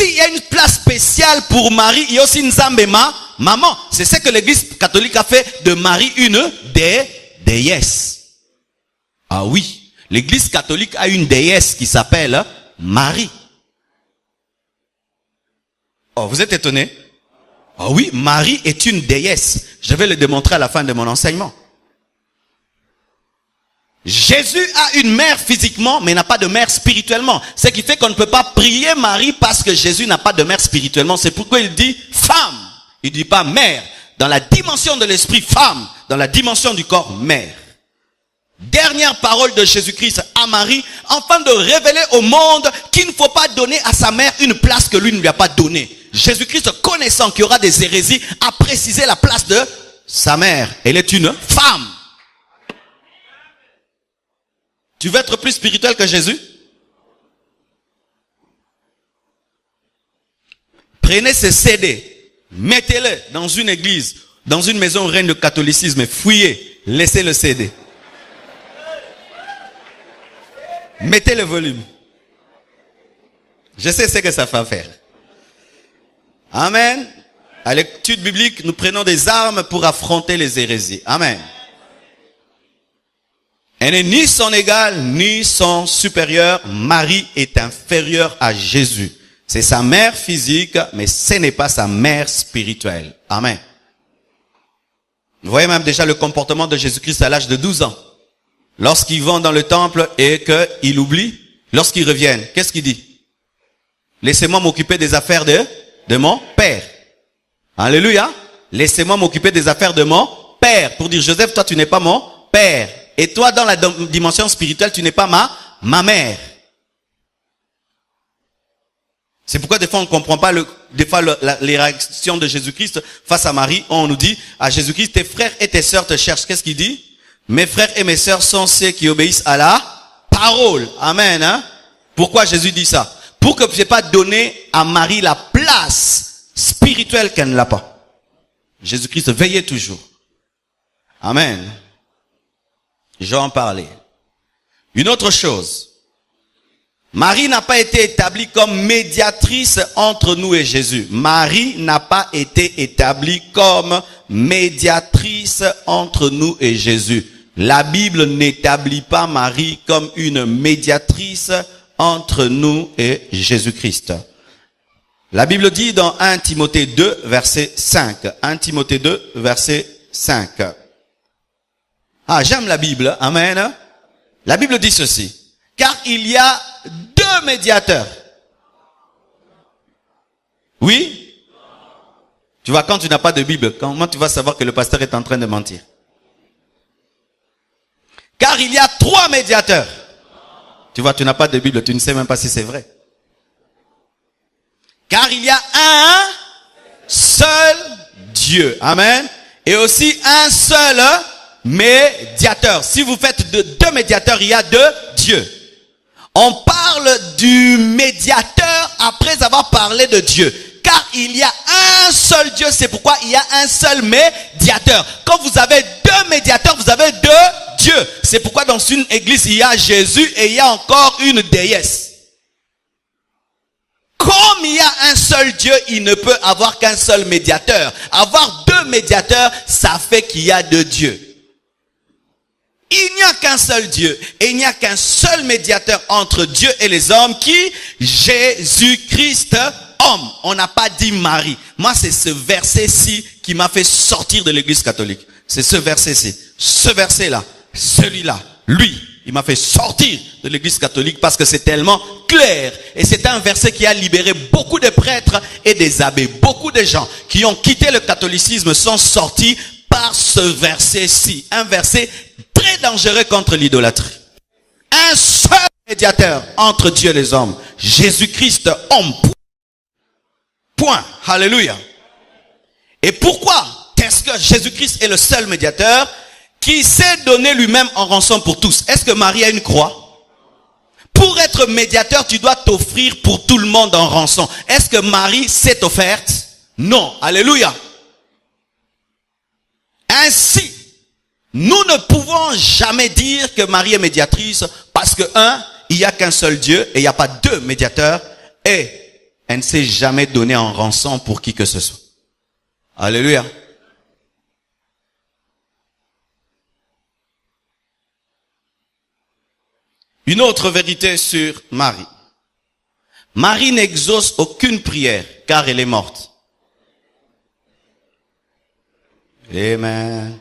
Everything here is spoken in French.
s'il y a une place spéciale pour Marie, il y a aussi une Zambema, maman. C'est ce que l'église catholique a fait de Marie une déesse. Ah oui, l'église catholique a une déesse qui s'appelle Marie. Oh, vous êtes étonnés? Oh oui, Marie est une déesse. Je vais le démontrer à la fin de mon enseignement. Jésus a une mère physiquement, mais n'a pas de mère spirituellement. Ce qui fait qu'on ne peut pas prier Marie parce que Jésus n'a pas de mère spirituellement. C'est pourquoi il dit femme. Il ne dit pas mère. Dans la dimension de l'esprit, femme. Dans la dimension du corps, mère. Dernière parole de Jésus-Christ à Marie, afin de révéler au monde qu'il ne faut pas donner à sa mère une place que lui ne lui a pas donnée. Jésus-Christ, connaissant qu'il y aura des hérésies, a précisé la place de sa mère. Elle est une femme. Tu veux être plus spirituel que Jésus? Prenez ce CD, mettez-le dans une église, dans une maison reine de catholicisme, fouillez, laissez le CD. Mettez le volume. Je sais ce que ça va faire. Amen. À l'étude biblique, nous prenons des armes pour affronter les hérésies. Amen. Elle n'est ni son égale, ni son supérieur. Marie est inférieure à Jésus. C'est sa mère physique, mais ce n'est pas sa mère spirituelle. Amen. Vous voyez même déjà le comportement de Jésus-Christ à l'âge de 12 ans. Lorsqu'ils vont dans le temple et qu'ils oublient, lorsqu'ils reviennent, qu'est-ce qu'il dit? Laissez-moi m'occuper des affaires de mon Père. Alléluia. Laissez-moi m'occuper des affaires de mon Père. Pour dire, Joseph, toi tu n'es pas mon Père. Et toi, dans la dimension spirituelle, tu n'es pas ma mère. C'est pourquoi des fois, on ne comprend pas les réactions de Jésus-Christ face à Marie. On nous dit à Jésus-Christ, tes frères et tes sœurs te cherchent. Qu'est-ce qu'il dit? Mes frères et mes sœurs sont ceux qui obéissent à la parole. Amen. Hein? Pourquoi Jésus dit ça? Pour que je n'ai pas donné à Marie la place spirituelle qu'elle n'a pas. Jésus-Christ veillait toujours. Amen. Je vais en parler. Une autre chose. Marie n'a pas été établie comme médiatrice entre nous et Jésus. Marie n'a pas été établie comme médiatrice entre nous et Jésus. La Bible n'établit pas Marie comme une médiatrice entre nous et Jésus-Christ. La Bible dit dans 1 Timothée 2, verset 5. 1 Timothée 2, verset 5. Ah, j'aime la Bible. Amen. La Bible dit ceci. Car il y a deux médiateurs. Oui? Tu vois, quand tu n'as pas de Bible, comment tu vas savoir que le pasteur est en train de mentir? Car il y a trois médiateurs. Tu vois, tu n'as pas de Bible, tu ne sais même pas si c'est vrai. Car il y a un seul Dieu. Amen. Et aussi un seul médiateur. Si vous faites de deux médiateurs, il y a deux dieux. On parle du médiateur après avoir parlé de Dieu. Car il y a un seul Dieu, c'est pourquoi il y a un seul médiateur. Quand vous avez deux médiateurs, vous avez deux dieux. C'est pourquoi dans une église, il y a Jésus et il y a encore une déesse. Comme il y a un seul Dieu, il ne peut avoir qu'un seul médiateur. Avoir deux médiateurs, ça fait qu'il y a deux dieux. Il n'y a qu'un seul Dieu et il n'y a qu'un seul médiateur entre Dieu et les hommes qui, Jésus-Christ, homme. On n'a pas dit Marie. Moi, c'est ce verset-ci qui m'a fait sortir de l'église catholique. C'est ce verset-ci. Ce verset-là, celui-là, lui, il m'a fait sortir de l'église catholique parce que c'est tellement clair. Et c'est un verset qui a libéré beaucoup de prêtres et des abbés. Beaucoup de gens qui ont quitté le catholicisme sont sortis par ce verset-ci. Un verset très dangereux contre l'idolâtrie. Un seul médiateur entre Dieu et les hommes. Jésus-Christ, homme. Point. Alléluia. Et pourquoi est-ce que Jésus-Christ est le seul médiateur qui s'est donné lui-même en rançon pour tous? Est-ce que Marie a une croix? Pour être médiateur, tu dois t'offrir pour tout le monde en rançon. Est-ce que Marie s'est offerte? Non. Alléluia. Ainsi, nous ne pouvons jamais dire que Marie est médiatrice parce que, un, il n'y a qu'un seul Dieu et il n'y a pas deux médiateurs. Et Elle ne s'est jamais donnée en rançon pour qui que ce soit. Alléluia. Une autre vérité sur Marie. Marie n'exauce aucune prière car elle est morte. Amen.